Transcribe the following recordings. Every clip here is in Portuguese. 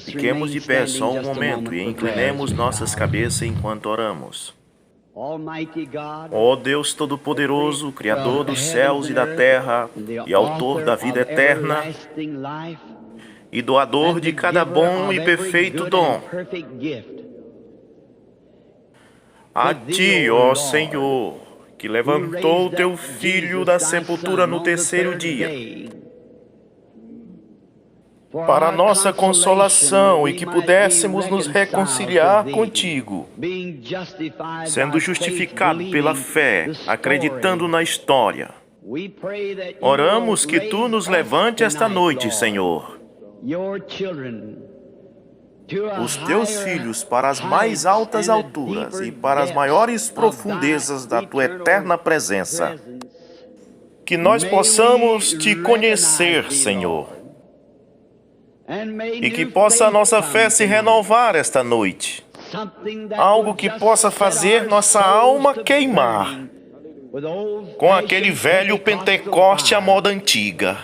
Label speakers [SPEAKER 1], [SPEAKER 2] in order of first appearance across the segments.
[SPEAKER 1] Fiquemos de pé só um momento e inclinemos nossas cabeças enquanto oramos. Ó Deus Todo-Poderoso, Criador dos céus e da terra, e Autor da vida eterna, e doador de cada bom e perfeito dom, a Ti, ó Senhor, que levantou o Teu Filho da sepultura no terceiro dia, para nossa consolação e que pudéssemos nos reconciliar contigo, sendo justificado pela fé, acreditando na história. Oramos que Tu nos levante esta noite, Senhor, os Teus filhos para as mais altas alturas e para as maiores profundezas da Tua eterna presença. Que nós possamos Te conhecer, Senhor, e que possa a nossa fé se renovar esta noite. Algo que possa fazer nossa alma queimar com aquele velho Pentecoste à moda antiga.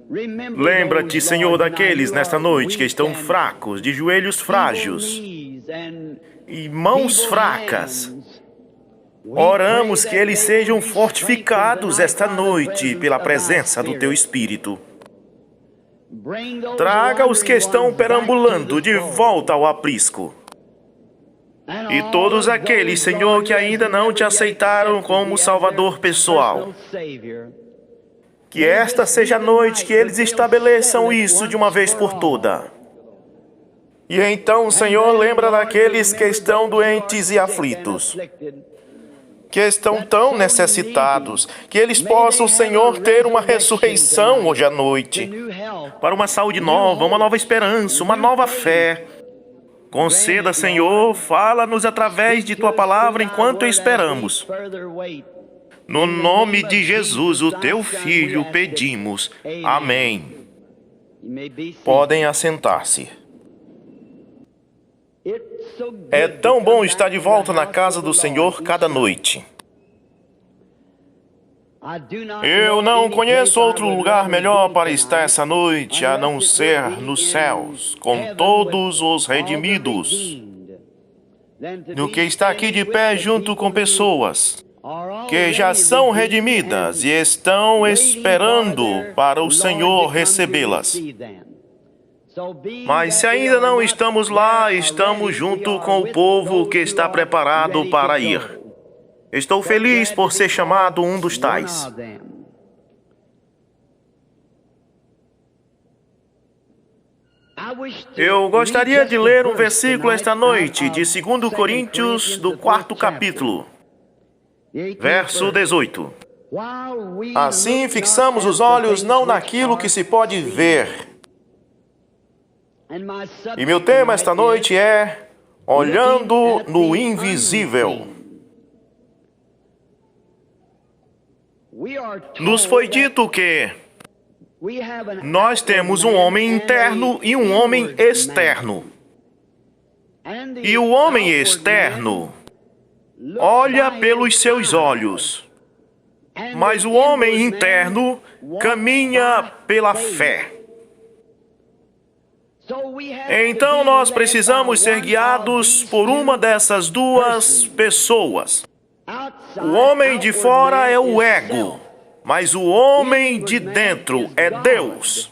[SPEAKER 1] Lembra-te, Senhor, daqueles nesta noite que estão fracos, de joelhos frágeis e mãos fracas. Oramos que eles sejam fortificados esta noite pela presença do Teu Espírito. Traga os que estão perambulando de volta ao aprisco. E todos aqueles, Senhor, que ainda não Te aceitaram como Salvador pessoal. Que esta seja a noite que eles estabeleçam isso de uma vez por toda. E então, Senhor, lembra daqueles que estão doentes e aflitos, que estão tão necessitados, que eles possam, Senhor, ter uma ressurreição hoje à noite, para uma saúde nova, uma nova esperança, uma nova fé. Conceda, Senhor, fala-nos através de Tua palavra enquanto esperamos. No nome de Jesus, o Teu Filho, pedimos. Amém. Podem assentar-se. É tão bom estar de volta na casa do Senhor cada noite. Eu não conheço outro lugar melhor para estar essa noite, a não ser nos céus, com todos os redimidos, do que estar aqui de pé junto com pessoas que já são redimidas e estão esperando para o Senhor recebê-las. Mas se ainda não estamos lá, estamos junto com o povo que está preparado para ir. Estou feliz por ser chamado um dos tais. Eu gostaria de ler um versículo esta noite de 2 Coríntios, do 4º capítulo, verso 18. Assim fixamos os olhos não naquilo que se pode ver. E meu tema esta noite é Olhando no Invisível. Nos foi dito que nós temos um homem interno e um homem externo. E o homem externo olha pelos seus olhos, mas o homem interno caminha pela fé. Então nós precisamos ser guiados por uma dessas duas pessoas. O homem de fora é o ego, mas o homem de dentro é Deus.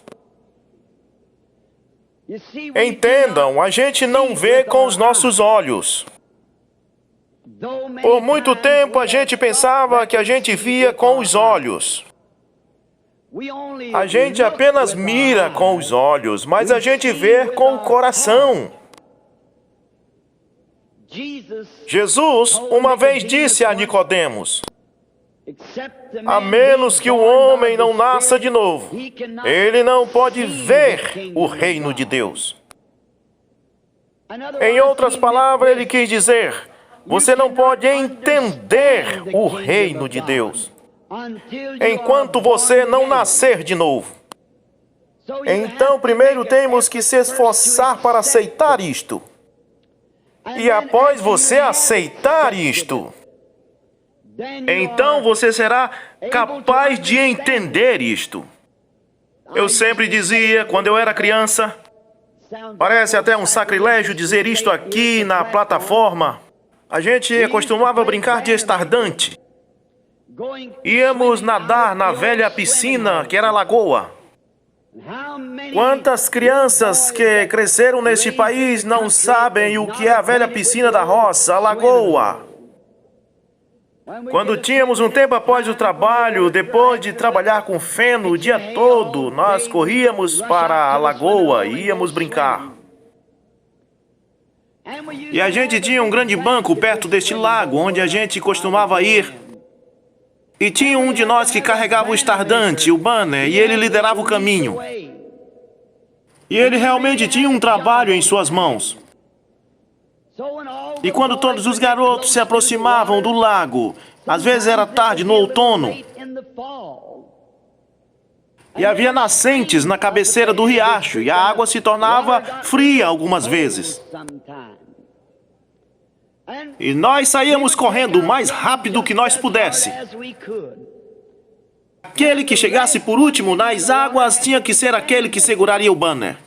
[SPEAKER 1] Entendam, a gente não vê com os nossos olhos. Por muito tempo a gente pensava que a gente via com os olhos. A gente apenas mira com os olhos, mas a gente vê com o coração. Jesus uma vez disse a Nicodemos: a menos que o homem não nasça de novo, ele não pode ver o reino de Deus. Em outras palavras, ele quis dizer: você não pode entender o reino de Deus enquanto você não nascer de novo. Então, primeiro temos que se esforçar para aceitar isto. E após você aceitar isto, então você será capaz de entender isto. Eu sempre dizia, quando eu era criança, Parece até um sacrilégio dizer isto aqui na plataforma. A gente costumava brincar de estardante. Íamos nadar na velha piscina, que era a lagoa. Quantas crianças que cresceram neste país não sabem o que é a velha piscina da roça, a lagoa? Quando tínhamos um tempo após o trabalho, depois de trabalhar com feno o dia todo, nós corríamos para a lagoa e íamos brincar. E a gente tinha um grande banco perto deste lago, onde a gente costumava ir. E tinha um de nós que carregava o estardante, o banner, e ele liderava o caminho. E ele realmente tinha um trabalho em suas mãos. E quando todos os garotos se aproximavam do lago, às vezes era tarde no outono, e havia nascentes na cabeceira do riacho, e a água se tornava fria algumas vezes. E nós saíamos correndo o mais rápido que nós pudesse. Aquele que chegasse por último nas águas tinha que ser aquele que seguraria o banner.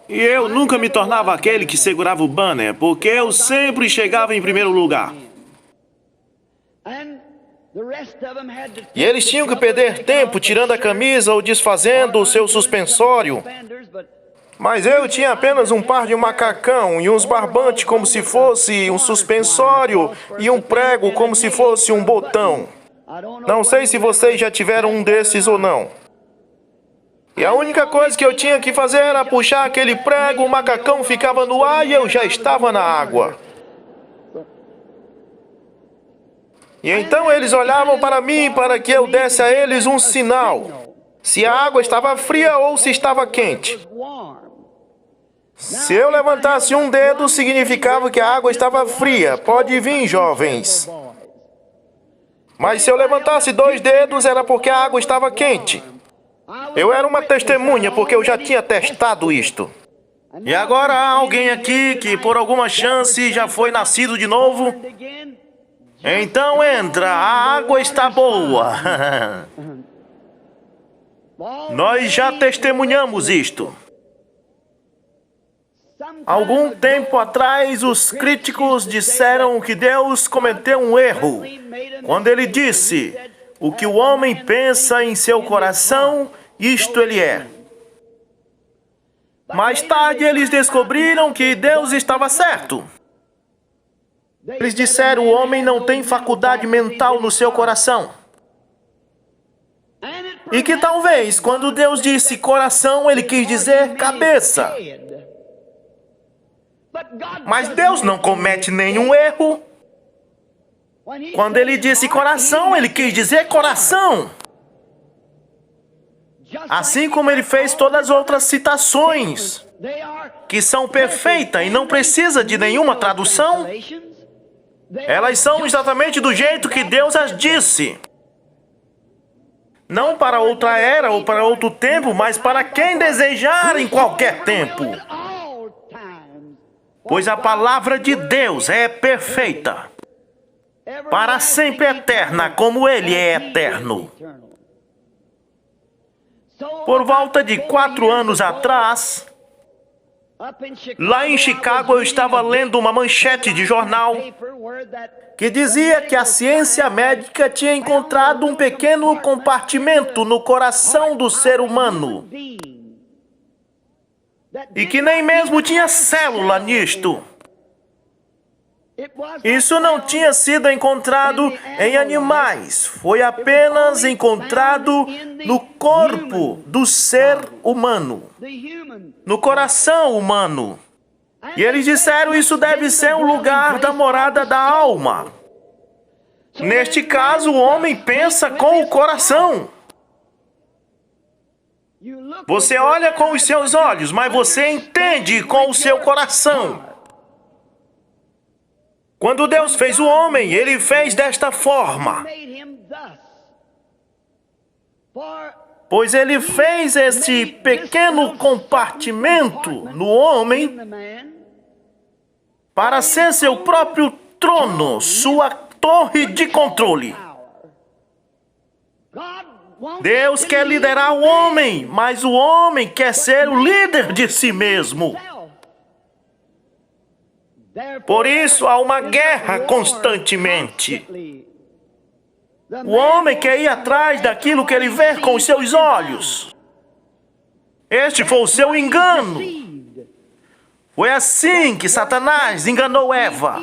[SPEAKER 1] E eu nunca me tornava aquele que segurava o banner, porque eu sempre chegava em primeiro lugar. E eles tinham que perder tempo tirando a camisa ou desfazendo o seu suspensório. Mas eu tinha apenas um par de macacão e uns barbantes como se fosse um suspensório e um prego como se fosse um botão. Não sei se vocês já tiveram um desses ou não. E a única coisa que eu tinha que fazer era puxar aquele prego, o macacão ficava no ar e eu já estava na água. E então eles olhavam para mim para que eu desse a eles um sinal. Se a água estava fria ou se estava quente. Se eu levantasse um dedo, significava que a água estava fria. Pode vir, jovens. Mas se eu levantasse 2 dedos, era porque a água estava quente. Eu era uma testemunha, porque eu já tinha testado isto. E agora há alguém aqui que, por alguma chance, já foi nascido de novo? Então entra, a água está boa. Nós já testemunhamos isto. Algum tempo atrás, os críticos disseram que Deus cometeu um erro quando ele disse: o que o homem pensa em seu coração, isto ele é. Mais tarde, eles descobriram que Deus estava certo. Eles disseram: o homem não tem faculdade mental no seu coração. E que talvez, quando Deus disse coração, ele quis dizer cabeça. Mas Deus não comete nenhum erro. Quando ele disse coração, ele quis dizer coração. Assim como ele fez todas as outras citações, que são perfeitas e não precisa de nenhuma tradução. Elas são exatamente do jeito que Deus as disse. Não para outra era ou para outro tempo, mas para quem desejar em qualquer tempo. Pois a palavra de Deus é perfeita, para sempre eterna, como Ele é eterno. Por volta de 4 anos atrás, lá em Chicago, eu estava lendo uma manchete de jornal que dizia que a ciência médica tinha encontrado um pequeno compartimento no coração do ser humano. E que nem mesmo tinha célula nisto. Isso não tinha sido encontrado em animais. Foi apenas encontrado no corpo do ser humano. No coração humano. E eles disseram: isso deve ser o lugar da morada da alma. Neste caso, o homem pensa com o coração. Você olha com os seus olhos, mas você entende com o seu coração. Quando Deus fez o homem, Ele fez desta forma. Pois Ele fez esse pequeno compartimento no homem para ser seu próprio trono, sua torre de controle. Deus quer liderar o homem, mas o homem quer ser o líder de si mesmo. Por isso há uma guerra constantemente. O homem quer ir atrás daquilo que ele vê com os seus olhos. Este foi o seu engano. Foi assim que Satanás enganou Eva.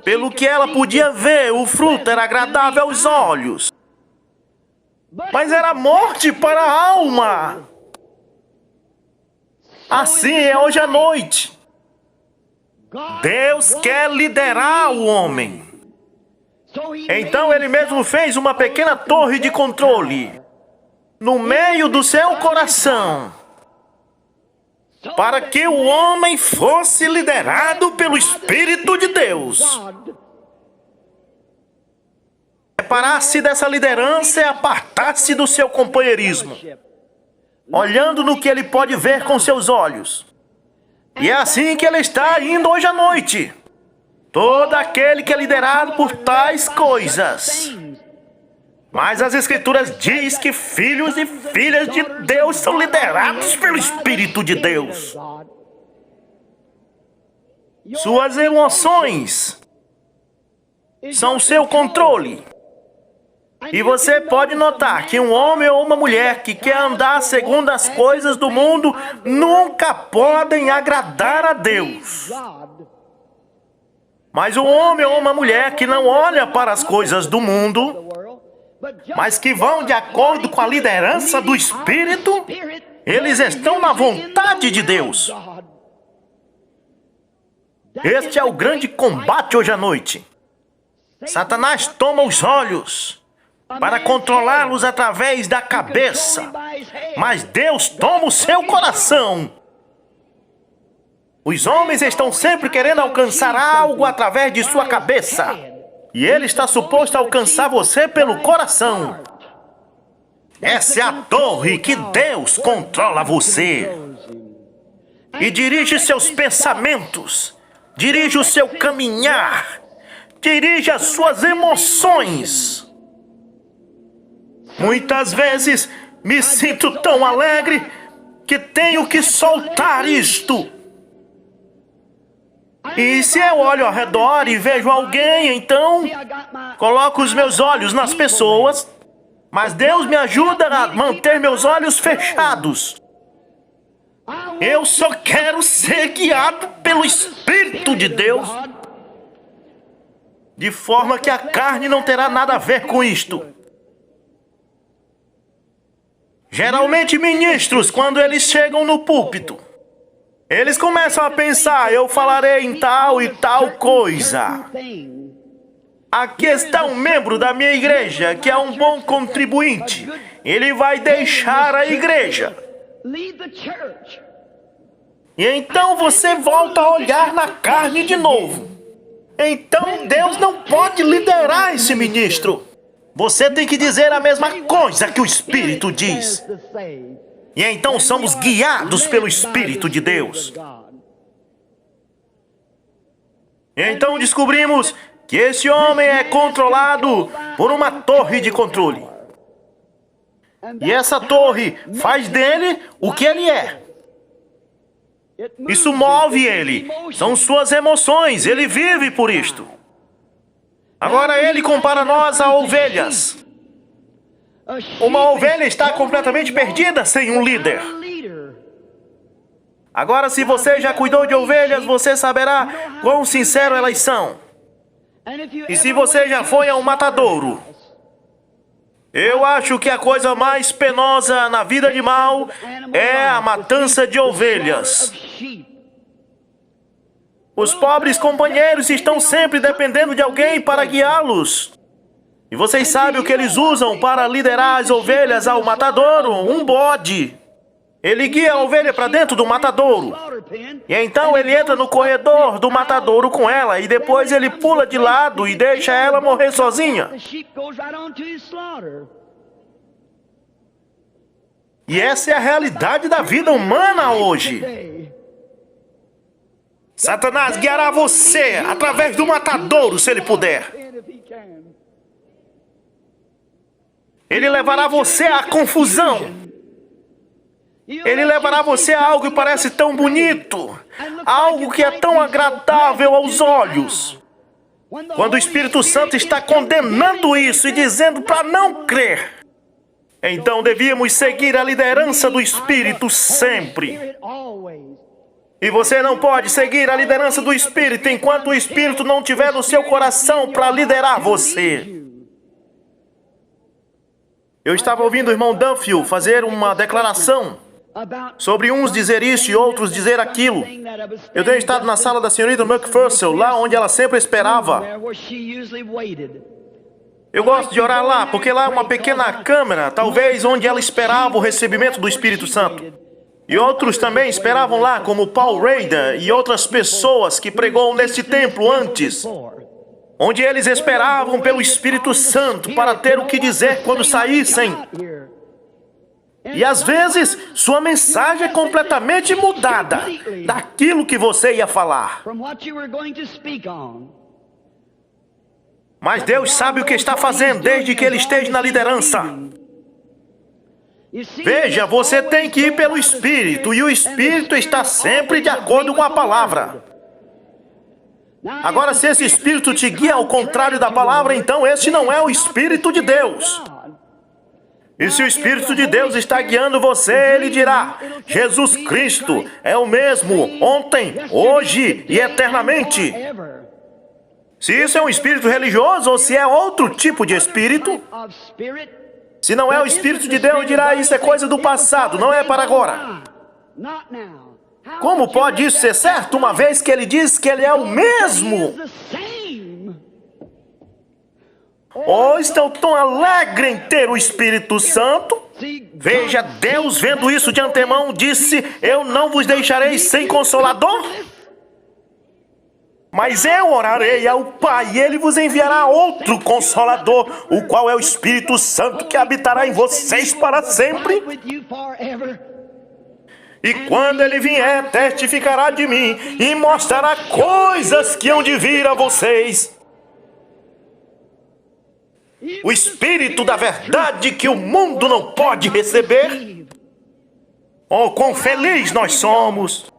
[SPEAKER 1] Pelo que ela podia ver, o fruto era agradável aos olhos, mas era morte para a alma. Assim é hoje à noite. Deus quer liderar o homem. Então ele mesmo fez uma pequena torre de controle no meio do seu coração, para que o homem fosse liderado pelo Espírito de Deus. Separar-se dessa liderança é apartar-se do seu companheirismo, olhando no que ele pode ver com seus olhos. E é assim que ele está indo hoje à noite. Todo aquele que é liderado por tais coisas. Mas as Escrituras diz que filhos e filhas de Deus são liderados pelo Espírito de Deus. Suas emoções são seu controle. E você pode notar que um homem ou uma mulher que quer andar segundo as coisas do mundo nunca podem agradar a Deus. Mas um homem ou uma mulher que não olha para as coisas do mundo, mas que vão de acordo com a liderança do Espírito, eles estão na vontade de Deus. Este é o grande combate hoje à noite. Satanás toma os olhos para controlá-los através da cabeça, mas Deus toma o seu coração. Os homens estão sempre querendo alcançar algo através de sua cabeça, e ele está suposto a alcançar você pelo coração. Essa é a torre que Deus controla você e dirige seus pensamentos, dirige o seu caminhar, dirige as suas emoções. Muitas vezes me sinto tão alegre que tenho que soltar isto. E se eu olho ao redor e vejo alguém, então coloco os meus olhos nas pessoas, mas Deus me ajuda a manter meus olhos fechados. Eu só quero ser guiado pelo Espírito de Deus, de forma que a carne não terá nada a ver com isto. Geralmente ministros, quando eles chegam no púlpito, eles começam a pensar, eu falarei em tal e tal coisa. Aqui está um membro da minha igreja que é um bom contribuinte. Ele vai deixar a igreja. E então você volta a olhar na carne de novo. Então Deus não pode liderar esse ministro. Você tem que dizer a mesma coisa que o Espírito diz. E então somos guiados pelo Espírito de Deus. E então descobrimos que esse homem é controlado por uma torre de controle. E essa torre faz dele o que ele é. Isso move ele. São suas emoções. Ele vive por isto. Agora ele compara nós a ovelhas. Uma ovelha está completamente perdida sem um líder. Agora, se você já cuidou de ovelhas, você saberá quão sincero elas são. E se você já foi a um matadouro, eu acho que a coisa mais penosa na vida de mal é a matança de ovelhas. Os pobres companheiros estão sempre dependendo de alguém para guiá-los. E vocês sabem o que eles usam para liderar as ovelhas ao matadouro? Um bode. Ele guia a ovelha para dentro do matadouro. E então ele entra no corredor do matadouro com ela. E depois ele pula de lado e deixa ela morrer sozinha. E essa é a realidade da vida humana hoje. Satanás guiará você através do matadouro, se ele puder. Ele levará você à confusão. Ele levará você a algo que parece tão bonito, algo que é tão agradável aos olhos. Quando o Espírito Santo está condenando isso e dizendo para não crer, então devíamos seguir a liderança do Espírito sempre. E você não pode seguir a liderança do Espírito enquanto o Espírito não tiver no seu coração para liderar você. Eu estava ouvindo o irmão Dunfield fazer uma declaração sobre uns dizer isso e outros dizer aquilo. Eu tenho estado na sala da senhorita McPherson, lá onde ela sempre esperava. Eu gosto de orar lá, porque lá é uma pequena câmara, talvez onde ela esperava o recebimento do Espírito Santo. E outros também esperavam lá, como Paul Rader e outras pessoas que pregou nesse templo antes, onde eles esperavam pelo Espírito Santo para ter o que dizer quando saíssem. E às vezes, sua mensagem é completamente mudada daquilo que você ia falar. Mas Deus sabe o que está fazendo desde que Ele esteja na liderança. Veja, você tem que ir pelo Espírito, e o Espírito está sempre de acordo com a palavra. Agora, se esse Espírito te guia ao contrário da palavra, então esse não é o Espírito de Deus. E se o Espírito de Deus está guiando você, Ele dirá: Jesus Cristo é o mesmo ontem, hoje e eternamente. Se isso é um espírito religioso ou se é outro tipo de espírito, se não é o Espírito de Deus, dirá: isso é coisa do passado, não é para agora. Como pode isso ser certo, uma vez que Ele diz que Ele é o mesmo? Oh, estou tão alegre em ter o Espírito Santo. Veja, Deus, vendo isso de antemão, disse: eu não vos deixarei sem consolador. Mas eu orarei ao Pai, e Ele vos enviará outro Consolador, o qual é o Espírito Santo, que habitará em vocês para sempre. E quando Ele vier, testificará de mim, e mostrará coisas que hão de vir a vocês. O Espírito da verdade que o mundo não pode receber. Oh, quão feliz nós somos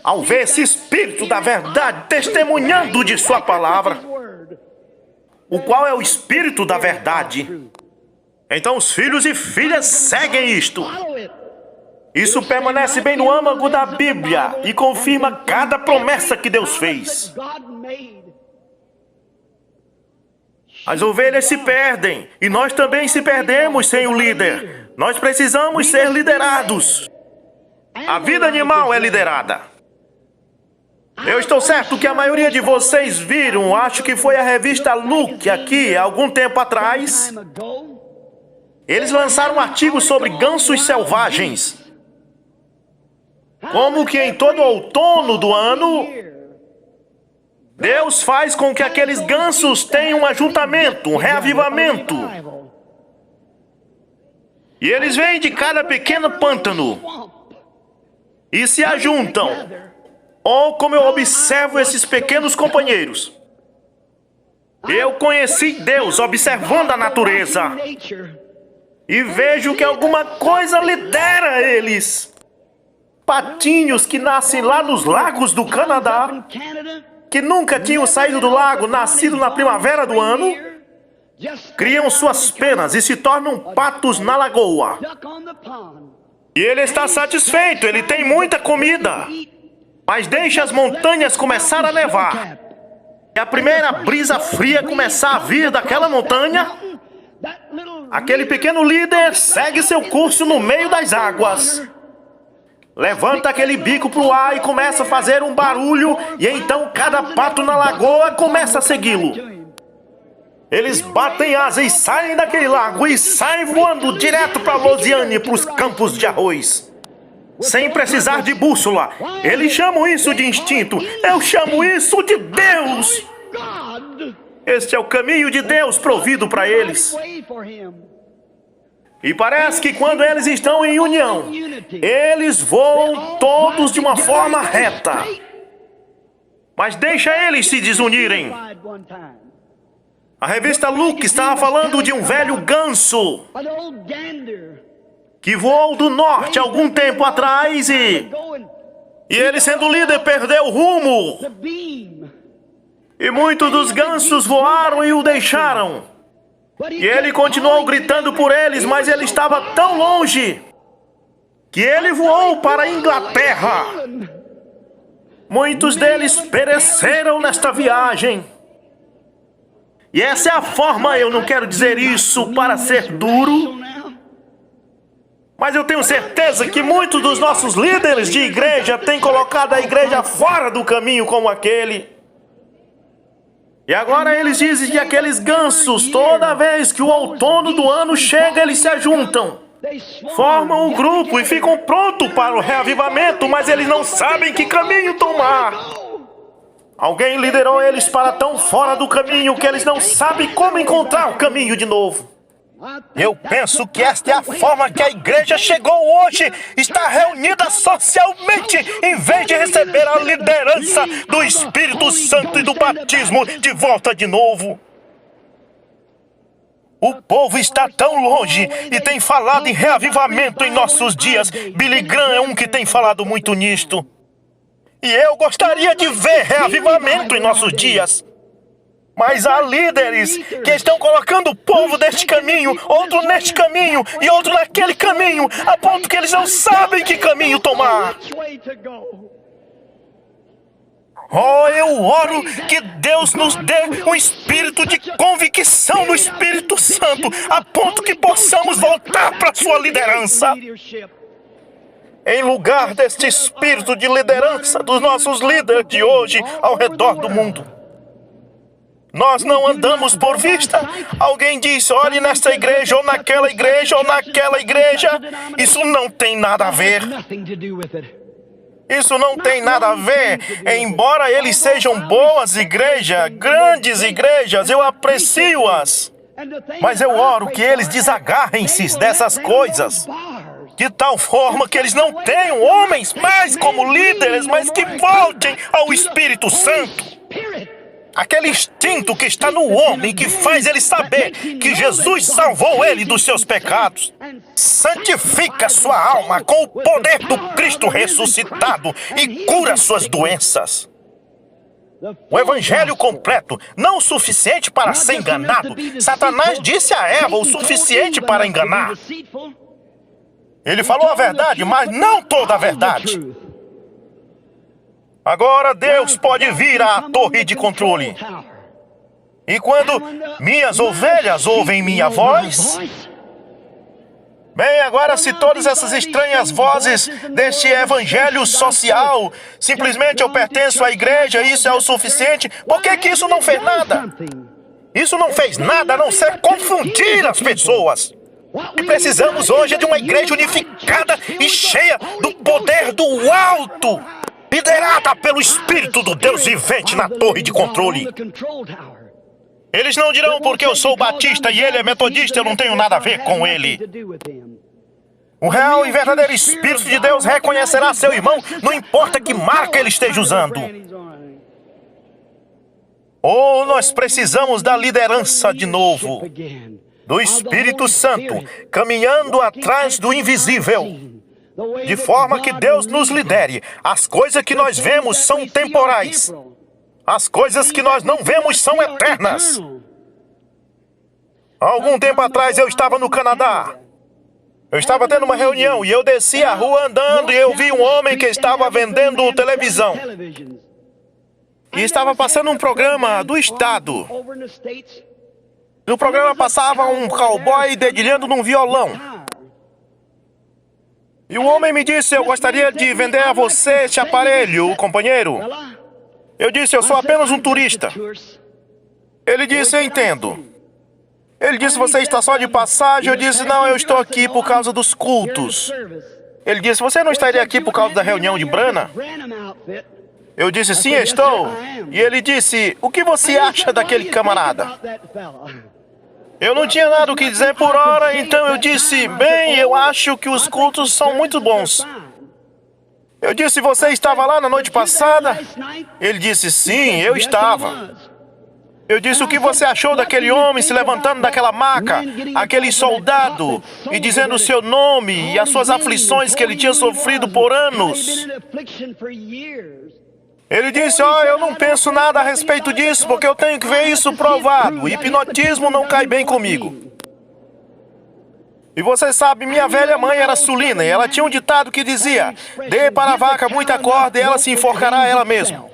[SPEAKER 1] ao ver esse Espírito da verdade testemunhando de sua palavra, o qual é o Espírito da verdade. Então os filhos e filhas seguem isto. Isso permanece bem no âmago da Bíblia e confirma cada promessa que Deus fez. As ovelhas se perdem e nós também se perdemos sem o líder. Nós precisamos ser liderados. A vida animal é liderada. Eu estou certo que a maioria de vocês viram, acho que foi a revista Look aqui, algum tempo atrás. Eles lançaram um artigo sobre gansos selvagens. Como que em todo outono do ano, Deus faz com que aqueles gansos tenham um ajuntamento, um reavivamento. E eles vêm de cada pequeno pântano e se ajuntam. Oh, como eu observo esses pequenos companheiros. Eu conheci Deus observando a natureza. E vejo que alguma coisa lidera eles. Patinhos que nascem lá nos lagos do Canadá, que nunca tinham saído do lago, nascido na primavera do ano, criam suas penas e se tornam patos na lagoa. E ele está satisfeito, ele tem muita comida. Mas deixa as montanhas começar a nevar. E a primeira brisa fria começar a vir daquela montanha, aquele pequeno líder segue seu curso no meio das águas. Levanta aquele bico para o ar e começa a fazer um barulho, e então cada pato na lagoa começa a segui-lo. Eles batem asa e saem daquele lago e saem voando direto para Lausanne, para os campos de arroz. Sem precisar de bússola. Eles chamam isso de instinto. Eu chamo isso de Deus. Este é o caminho de Deus provido para eles. E parece que quando eles estão em união, eles voam todos de uma forma reta. Mas deixa eles se desunirem. A revista Look estava falando de um velho ganso que voou do norte algum tempo atrás e ele, sendo líder, perdeu o rumo. E muitos dos gansos voaram e o deixaram. E ele continuou gritando por eles, mas ele estava tão longe que ele voou para a Inglaterra. Muitos deles pereceram nesta viagem. E essa é a forma, eu não quero dizer isso para ser duro, mas eu tenho certeza que muitos dos nossos líderes de igreja têm colocado a igreja fora do caminho como aquele. E agora eles dizem que aqueles gansos, toda vez que o outono do ano chega, eles se ajuntam. Formam um grupo e ficam prontos para o reavivamento, mas eles não sabem que caminho tomar. Alguém liderou eles para tão fora do caminho que eles não sabem como encontrar o caminho de novo. Eu penso que esta é a forma que a igreja chegou hoje. Está reunida socialmente, em vez de receber a liderança do Espírito Santo e do batismo de volta de novo. O povo está tão longe e tem falado em reavivamento em nossos dias. Billy Graham é um que tem falado muito nisto. E eu gostaria de ver reavivamento em nossos dias. Mas há líderes que estão colocando o povo deste caminho, outro neste caminho e outro naquele caminho, a ponto que eles não sabem que caminho tomar. Oh, eu oro que Deus nos dê um espírito de convicção no Espírito Santo, a ponto que possamos voltar para a sua liderança. Em lugar deste espírito de liderança dos nossos líderes de hoje ao redor do mundo. Nós não andamos por vista. Alguém diz, olhe nesta igreja, ou naquela igreja, ou naquela igreja. Isso não tem nada a ver. Isso não tem nada a ver. Embora eles sejam boas igrejas, grandes igrejas, eu aprecio-as. Mas eu oro que eles desagarrem-se dessas coisas. De tal forma que eles não tenham homens mais como líderes, mas que voltem ao Espírito Santo. Aquele instinto que está no homem que faz ele saber que Jesus salvou ele dos seus pecados. Santifica sua alma com o poder do Cristo ressuscitado e cura suas doenças. O evangelho completo, não o suficiente para ser enganado. Satanás disse a Eva o suficiente para enganar. Ele falou a verdade, mas não toda a verdade. Agora Deus pode vir à torre de controle. E quando minhas ovelhas ouvem minha voz... Bem, agora se todas essas estranhas vozes deste evangelho social, simplesmente eu pertenço à igreja, isso é o suficiente, por que isso não fez nada? Isso não fez nada a não ser confundir as pessoas. E precisamos hoje de uma igreja unificada e cheia do poder do alto, liderada pelo Espírito do Deus vivente na torre de controle. Eles não dirão porque eu sou batista e ele é metodista, eu não tenho nada a ver com ele. O real e verdadeiro Espírito de Deus reconhecerá seu irmão, não importa que marca ele esteja usando. Ou nós precisamos da liderança de novo, do Espírito Santo, caminhando atrás do invisível. De forma que Deus nos lidere. As coisas que nós vemos são temporais. As coisas que nós não vemos são eternas. Há algum tempo atrás eu estava no Canadá. Eu estava tendo uma reunião e eu desci a rua andando e eu vi um homem que estava vendendo televisão. E estava passando um programa do estado. No programa passava um cowboy dedilhando num violão. E o homem me disse, eu gostaria de vender a você este aparelho, companheiro. Eu disse, eu sou apenas um turista. Ele disse, eu entendo. Ele disse, você está só de passagem? Eu disse, não, eu estou aqui por causa dos cultos. Ele disse, você não estaria aqui por causa da reunião de Branham? Eu disse, sim, estou. E ele disse, o que você acha daquele camarada? Eu não tinha nada o que dizer por hora, então eu disse, bem, eu acho que os cultos são muito bons. Eu disse, você estava lá na noite passada? Ele disse, sim, eu estava. Eu disse: o que você achou daquele homem se levantando daquela maca, aquele soldado, e dizendo o seu nome e as suas aflições que ele tinha sofrido por anos? Ele disse: eu não penso nada a respeito disso, porque eu tenho que ver isso provado. O hipnotismo não cai bem comigo. E você sabe, minha velha mãe era sulina, e ela tinha um ditado que dizia: dê para a vaca muita corda e ela se enforcará ela mesma.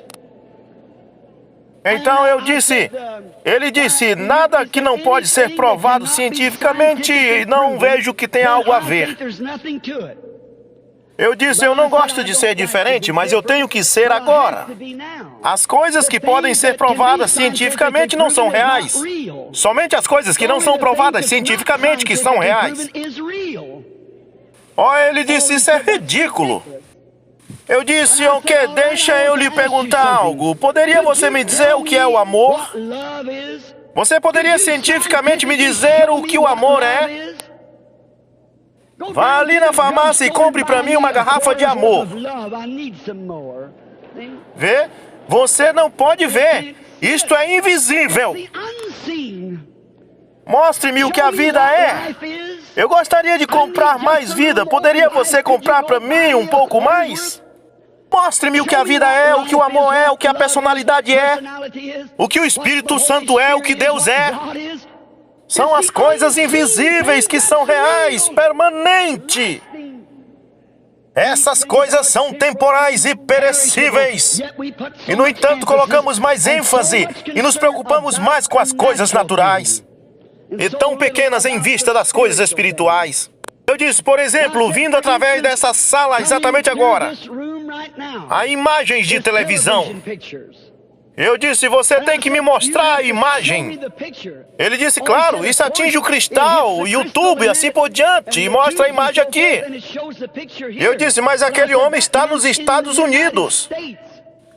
[SPEAKER 1] Então ele disse: nada que não pode ser provado cientificamente, não vejo que tenha algo a ver. Eu disse: eu não gosto de ser diferente, mas eu tenho que ser agora. As coisas que podem ser provadas cientificamente não são reais. Somente as coisas que não são provadas cientificamente que são reais. Ele disse: isso é ridículo. Eu disse: ok, deixa eu lhe perguntar algo. Poderia você me dizer o que é o amor? Você poderia cientificamente me dizer o que o amor é? Vá ali na farmácia e compre para mim uma garrafa de amor. Vê? Você não pode ver. Isto é invisível. Mostre-me o que a vida é. Eu gostaria de comprar mais vida. Poderia você comprar para mim um pouco mais? Mostre-me o que a vida é, o que o amor é, o que a personalidade é, o que o Espírito Santo é, o que Deus é. São as coisas invisíveis que são reais, permanentes. Essas coisas são temporais e perecíveis. E, no entanto, colocamos mais ênfase e nos preocupamos mais com as coisas naturais e tão pequenas em vista das coisas espirituais. Eu disse, por exemplo, vindo através dessa sala exatamente agora, há imagens de televisão. Eu disse: você tem que me mostrar a imagem. Ele disse: claro, isso atinge o cristal, o YouTube e assim por diante, e mostra a imagem aqui. Eu disse: mas aquele homem está nos Estados Unidos.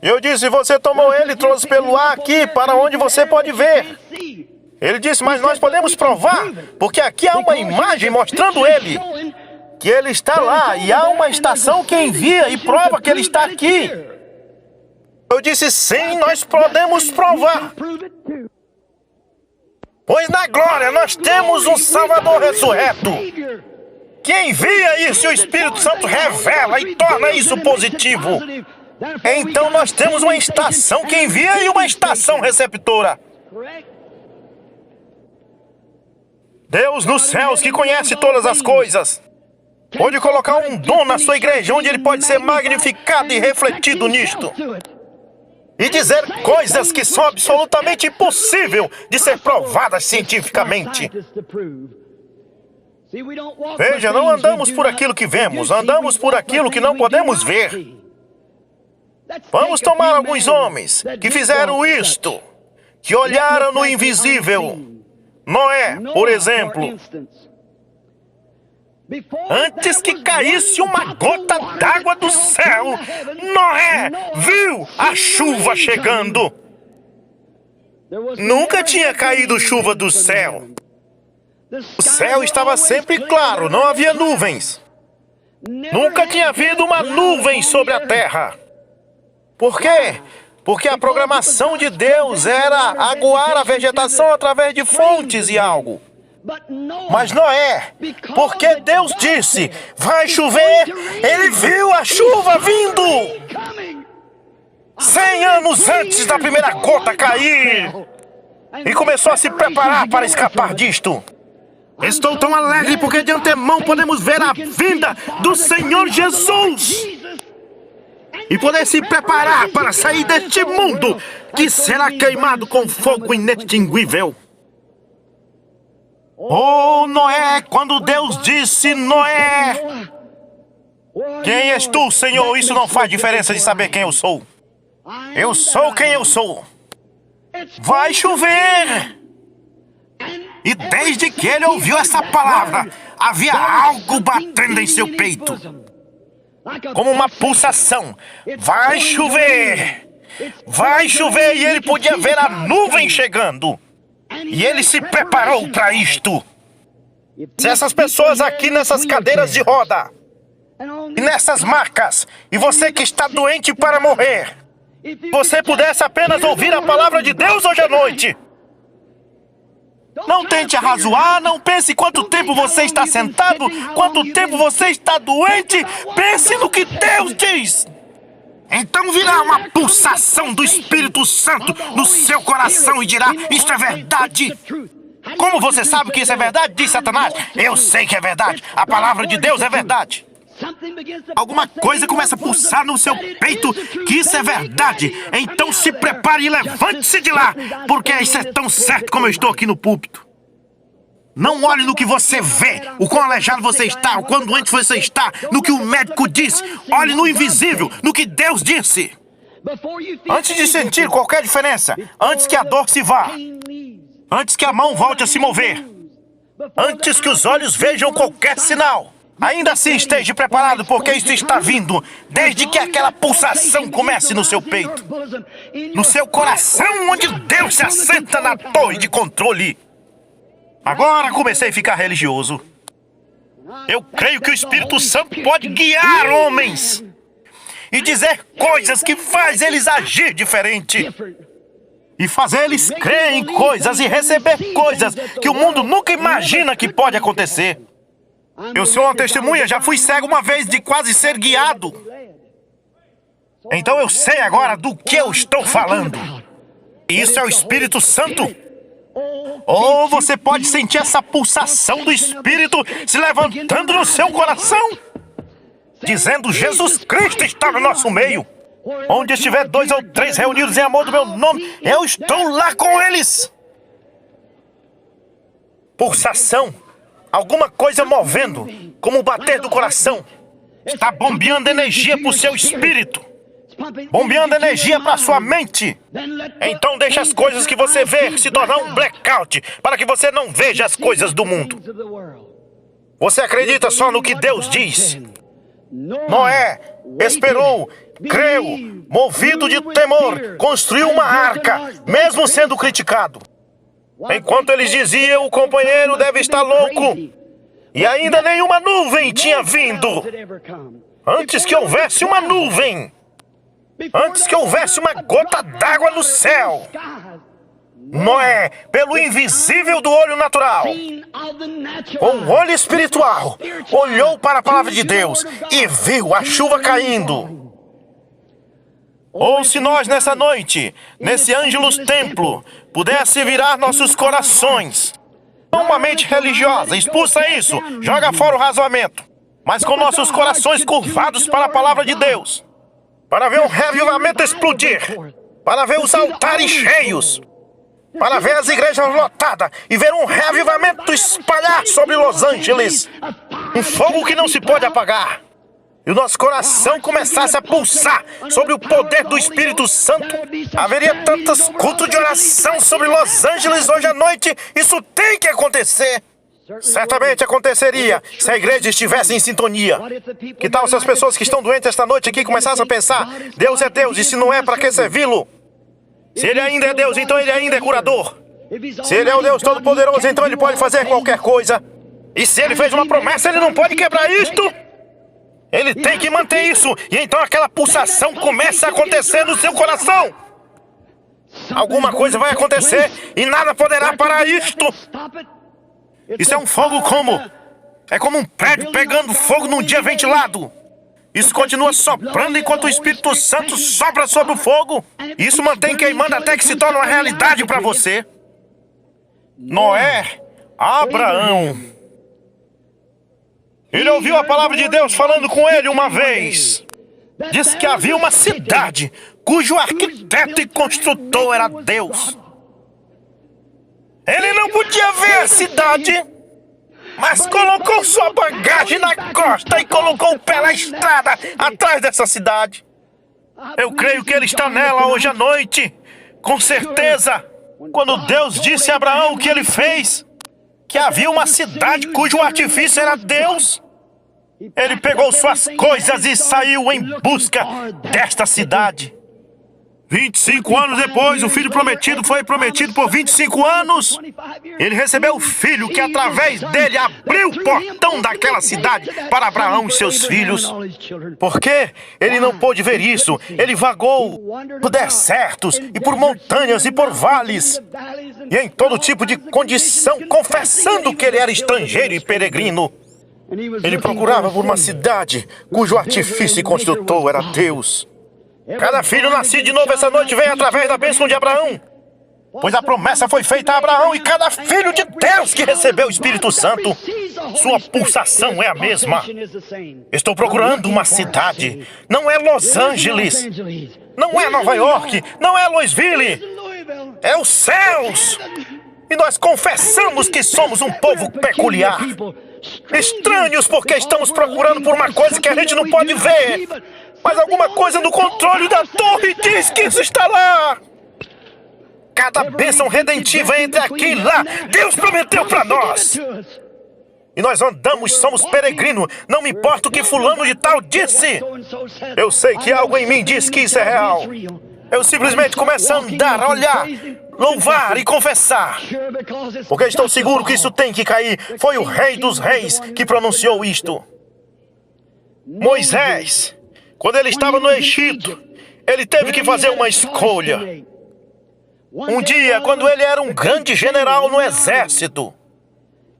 [SPEAKER 1] Eu disse: você tomou ele e trouxe pelo ar aqui para onde você pode ver. Ele disse: mas nós podemos provar, porque aqui há uma imagem mostrando ele, que ele está lá, e há uma estação que envia e prova que ele está aqui. Eu disse: sim, nós podemos provar. Pois na glória nós temos um Salvador ressurreto, que envia isso e o Espírito Santo revela e torna isso positivo. Então nós temos uma estação que envia e uma estação receptora. Deus nos céus, que conhece todas as coisas, pode colocar um dom na sua igreja onde ele pode ser magnificado e refletido nisto. E dizer coisas que são absolutamente impossíveis de ser provadas cientificamente. Veja, não andamos por aquilo que vemos, andamos por aquilo que não podemos ver. Vamos tomar alguns homens que fizeram isto, que olharam no invisível. Noé, por exemplo. Antes que caísse uma gota d'água do céu, Noé viu a chuva chegando. Nunca tinha caído chuva do céu. O céu estava sempre claro, não havia nuvens. Nunca tinha havido uma nuvem sobre a terra. Por quê? Porque a programação de Deus era aguar a vegetação através de fontes e algo. Mas Noé, porque Deus disse, vai chover, ele viu a chuva vindo. 100 anos antes da primeira gota cair. E começou a se preparar para escapar disto. Estou tão alegre porque de antemão podemos ver a vinda do Senhor Jesus. E poder se preparar para sair deste mundo que será queimado com fogo inextinguível. Oh, Noé, quando Deus disse, Noé, quem és tu, Senhor? Isso não faz diferença de saber quem eu sou. Eu sou quem eu sou. Vai chover. E desde que ele ouviu essa palavra, havia algo batendo em seu peito. Como uma pulsação. Vai chover. Vai chover, e ele podia ver a nuvem chegando. E ele se preparou para isto. Se essas pessoas aqui nessas cadeiras de roda, e nessas macas, e você que está doente para morrer, você pudesse apenas ouvir a palavra de Deus hoje à noite, Não tente arrazoar, não pense quanto tempo você está sentado, quanto tempo você está doente. Pense no que Deus diz. Então virá uma pulsação do Espírito Santo no seu coração e dirá: isto é verdade. Como você sabe que isso é verdade? Diz Satanás. Eu sei que é verdade. A palavra de Deus é verdade. Alguma coisa começa a pulsar no seu peito que isso é verdade. Então se prepare e levante-se de lá, porque isso é tão certo como eu estou aqui no púlpito. Não olhe no que você vê, o quão aleijado você está, o quão doente você está, no que o médico disse. Olhe no invisível, no que Deus disse. Antes de sentir qualquer diferença, antes que a dor se vá, antes que a mão volte a se mover, antes que os olhos vejam qualquer sinal, ainda assim esteja preparado, porque isso está vindo, desde que aquela pulsação comece no seu peito, no seu coração, onde Deus se assenta na torre de controle. Agora comecei a ficar religioso. Eu creio que o Espírito Santo pode guiar homens e dizer coisas que faz eles agir diferente. E fazer eles crer em coisas e receber coisas que o mundo nunca imagina que pode acontecer. Eu sou uma testemunha, já fui cego uma vez de quase ser guiado. Então eu sei agora do que eu estou falando. E isso é o Espírito Santo. Ou você pode sentir essa pulsação do Espírito se levantando no seu coração, dizendo: Jesus Cristo está no nosso meio. Onde estiver 2 ou 3 reunidos em amor do meu nome, eu estou lá com eles. Pulsação. Alguma coisa movendo, como o bater do coração. Está bombeando energia para o seu espírito. Bombeando energia para a sua mente. Então deixe as coisas que você vê se tornar um blackout, para que você não veja as coisas do mundo. Você acredita só no que Deus diz. Noé esperou, creu, movido de temor, construiu uma arca, mesmo sendo criticado. Enquanto eles diziam: o companheiro deve estar louco. E ainda nenhuma nuvem tinha vindo. Antes que houvesse uma nuvem, antes que houvesse uma gota d'água no céu, Noé, pelo invisível do olho natural, com o olho espiritual, olhou para a palavra de Deus e viu a chuva caindo. Ou se nós nessa noite, nesse Ângelus Templo, pudesse virar nossos corações, não uma mente religiosa, expulsa isso, joga fora o razoamento, mas com nossos corações curvados para a palavra de Deus, para ver um reavivamento explodir, para ver os altares cheios, para ver as igrejas lotadas e ver um reavivamento espalhar sobre Los Angeles, um fogo que não se pode apagar. E o nosso coração começasse a pulsar sobre o poder do Espírito Santo, haveria tantos cultos de oração sobre Los Angeles hoje à noite. Isso tem que acontecer. Certamente aconteceria se a igreja estivesse em sintonia. Que tal se as pessoas que estão doentes esta noite aqui começassem a pensar: Deus é Deus, e se não é, para que servi-lo? Se Ele ainda é Deus, então Ele ainda é curador. Se Ele é o Deus Todo-Poderoso, então Ele pode fazer qualquer coisa. E se Ele fez uma promessa, Ele não pode quebrar isto. Ele tem que manter isso. E então aquela pulsação começa a acontecer no seu coração. Alguma coisa vai acontecer e nada poderá parar isto. Isso é um fogo como... É como um prédio pegando fogo num dia ventilado. Isso continua soprando enquanto o Espírito Santo sopra sobre o fogo. Isso mantém queimando até que se torne uma realidade para você. Noé, Abraão. Ele ouviu a palavra de Deus falando com ele uma vez. Diz que havia uma cidade cujo arquiteto e construtor era Deus. Ele não podia ver a cidade, mas colocou sua bagagem na costa e colocou o pé na estrada atrás dessa cidade. Eu creio que ele está nela hoje à noite, com certeza. Quando Deus disse a Abraão o que ele fez, que havia uma cidade cujo artifício era Deus, ele pegou suas coisas e saiu em busca desta cidade. 25 anos depois, o filho prometido foi prometido por 25 anos. Ele recebeu o filho que, através dele, abriu o portão daquela cidade para Abraão e seus filhos. Por quê? Ele não pôde ver isso. Ele vagou por desertos e por montanhas e por vales. E em todo tipo de condição, confessando que ele era estrangeiro e peregrino. Ele procurava por uma cidade cujo artifício e construtor era Deus. Cada filho nascido de novo essa noite vem através da bênção de Abraão. Pois a promessa foi feita a Abraão e cada filho de Deus que recebeu o Espírito Santo, sua pulsação é a mesma. Estou procurando uma cidade. Não é Los Angeles. Não é Nova York. Não é Louisville. É os céus. E nós confessamos que somos um povo peculiar. Estranhos porque estamos procurando por uma coisa que a gente não pode ver. Mas alguma coisa no controle da torre diz que isso está lá. Cada bênção redentiva entre aqui e lá, Deus prometeu para nós. E nós andamos, somos peregrinos. Não me importa o que fulano de tal disse. Eu sei que algo em mim diz que isso é real. Eu simplesmente começo a andar, a olhar, louvar e confessar. Porque estou seguro que isso tem que cair. Foi o Rei dos Reis que pronunciou isto. Moisés, quando ele estava no Egito, ele teve que fazer uma escolha. Um dia, quando ele era um grande general no exército,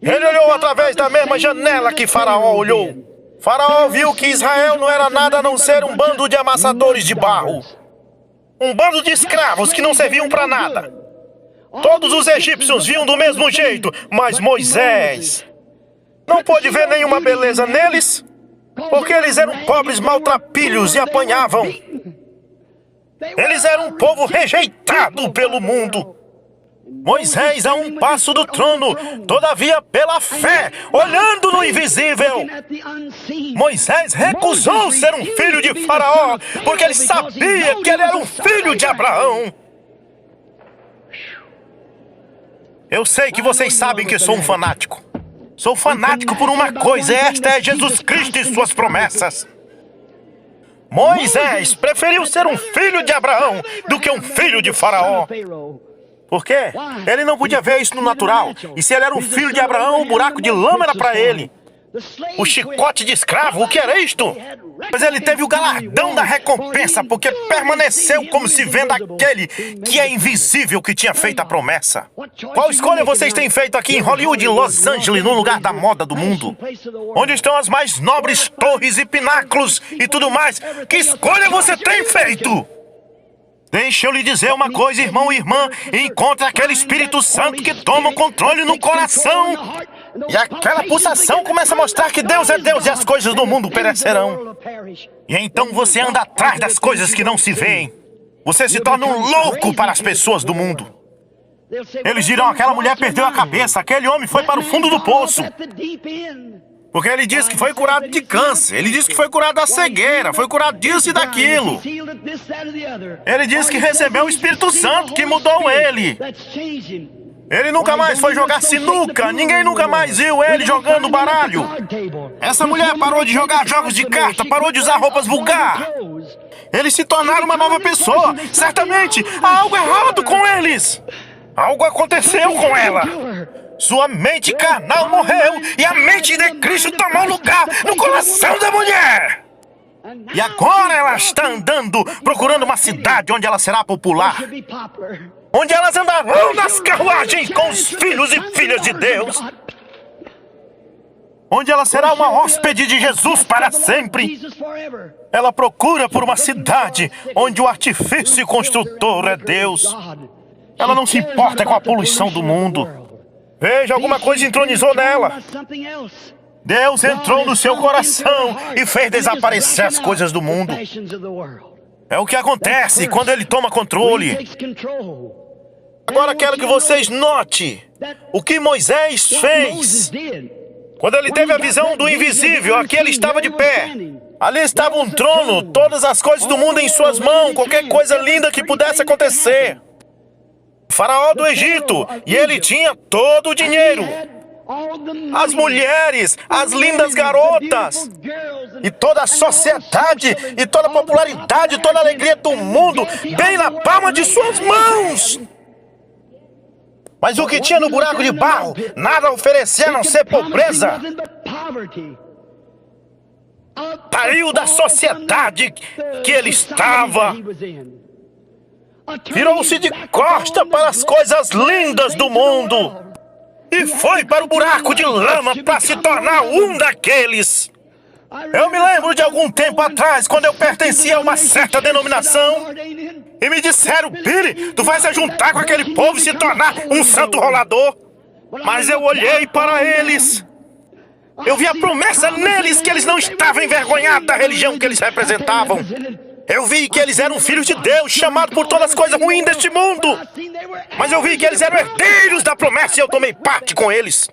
[SPEAKER 1] ele olhou através da mesma janela que Faraó olhou. Faraó viu que Israel não era nada a não ser um bando de amassadores de barro. Um bando de escravos que não serviam para nada. Todos os egípcios viam do mesmo jeito, mas Moisés não pôde ver nenhuma beleza neles, porque eles eram pobres maltrapilhos e apanhavam. Eles eram um povo rejeitado pelo mundo. Moisés a um passo do trono, todavia pela fé, olhando no invisível. Moisés recusou ser um filho de Faraó, porque ele sabia que ele era um filho de Abraão. Eu sei que vocês sabem que sou um fanático. Sou fanático por uma coisa, e esta é Jesus Cristo e suas promessas. Moisés preferiu ser um filho de Abraão do que um filho de Faraó. Por quê? Ele não podia ver isso no natural. E se ele era um filho de Abraão, o buraco de lama era para ele. O chicote de escravo, o que era isto? Mas ele teve o galardão da recompensa, porque permaneceu como se vendo aquele que é invisível que tinha feito a promessa. Qual escolha vocês têm feito aqui em Hollywood, em Los Angeles, no lugar da moda do mundo? Onde estão as mais nobres torres e pináculos e tudo mais? Que escolha você tem feito? Deixa eu lhe dizer uma coisa, irmão e irmã. Encontre aquele Espírito Santo que toma o controle no coração. E aquela pulsação começa a mostrar que Deus é Deus e as coisas do mundo perecerão. E então você anda atrás das coisas que não se veem. Você se torna um louco para as pessoas do mundo. Eles dirão, aquela mulher perdeu a cabeça, aquele homem foi para o fundo do poço. Porque ele disse que foi curado de câncer, ele disse que foi curado da cegueira, foi curado disso e daquilo. Ele disse que recebeu o Espírito Santo, que mudou ele. Ele nunca mais foi jogar sinuca, ninguém nunca mais viu ele jogando baralho. Essa mulher parou de jogar jogos de carta, parou de usar roupas vulgares. Eles se tornaram uma nova pessoa. Certamente, há algo errado com eles. Algo aconteceu com ela. Sua mente carnal morreu e a mente de Cristo tomou lugar no coração da mulher. E agora ela está andando, procurando uma cidade onde ela será popular. Onde elas andarão nas carruagens com os filhos e filhas de Deus. Onde ela será uma hóspede de Jesus para sempre. Ela procura por uma cidade onde o artifício construtor é Deus. Ela não se importa com a poluição do mundo. Veja, alguma coisa entronizou nela. Deus entrou no seu coração e fez desaparecer as coisas do mundo. É o que acontece quando ele toma controle. Agora quero que vocês notem o que Moisés fez. Quando ele teve a visão do invisível, aqui ele estava de pé. Ali estava um trono, todas as coisas do mundo em suas mãos, qualquer coisa linda que pudesse acontecer. O faraó do Egito, e ele tinha todo o dinheiro. As mulheres, as lindas garotas, e toda a sociedade, e toda a popularidade, toda a alegria do mundo, bem na palma de suas mãos. Mas o que tinha no buraco de barro, nada oferecia a não ser pobreza. Saiu da sociedade que ele estava. Virou-se de costa para as coisas lindas do mundo. E foi para o buraco de lama para se tornar um daqueles. Eu me lembro de algum tempo atrás, quando eu pertencia a uma certa denominação, e me disseram: Billy, tu vai se juntar com aquele povo e se tornar um santo rolador. Mas eu olhei para eles. Eu vi a promessa neles que eles não estavam envergonhados da religião que eles representavam. Eu vi que eles eram filhos de Deus, chamados por todas as coisas ruins deste mundo. Mas eu vi que eles eram herdeiros da promessa e eu tomei parte com eles.